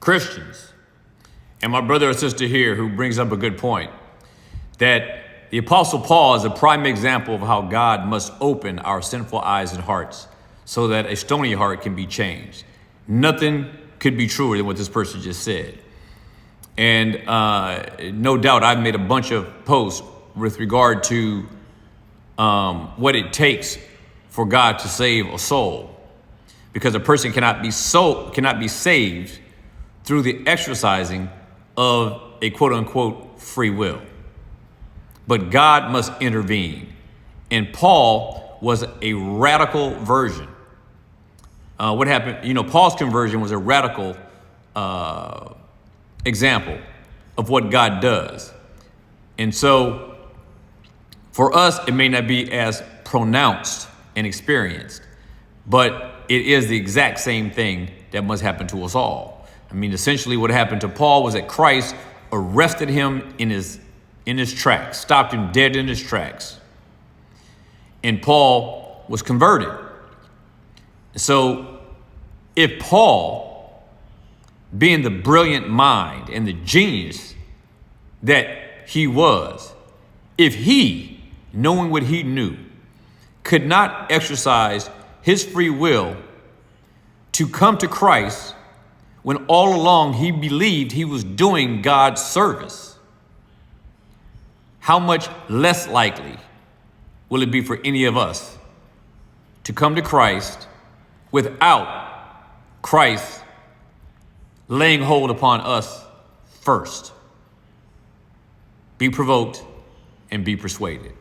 Christians, and my brother or sister here who brings up a good point, that the Apostle Paul is a prime example of how God must open our sinful eyes and hearts so that a stony heart can be changed. Nothing could be truer than what this person just said. And no doubt I've made a bunch of posts with regard to what it takes for God to save a soul. Because a person cannot be saved through the exercising of a quote unquote free will. But God must intervene. And Paul was a radical version. What happened? Paul's conversion was a radical example of what God does. And so for us, it may not be as pronounced and experienced, but it is the exact same thing that must happen to us all. I mean, essentially what happened to Paul was that Christ arrested him in his tracks, stopped him dead in his tracks. And Paul was converted. So if Paul, being the brilliant mind and the genius that he was, if he, knowing what he knew, could not exercise his free will to come to Christ when all along he believed he was doing God's service, how much less likely will it be for any of us to come to Christ without Christ laying hold upon us first? Be provoked and be persuaded.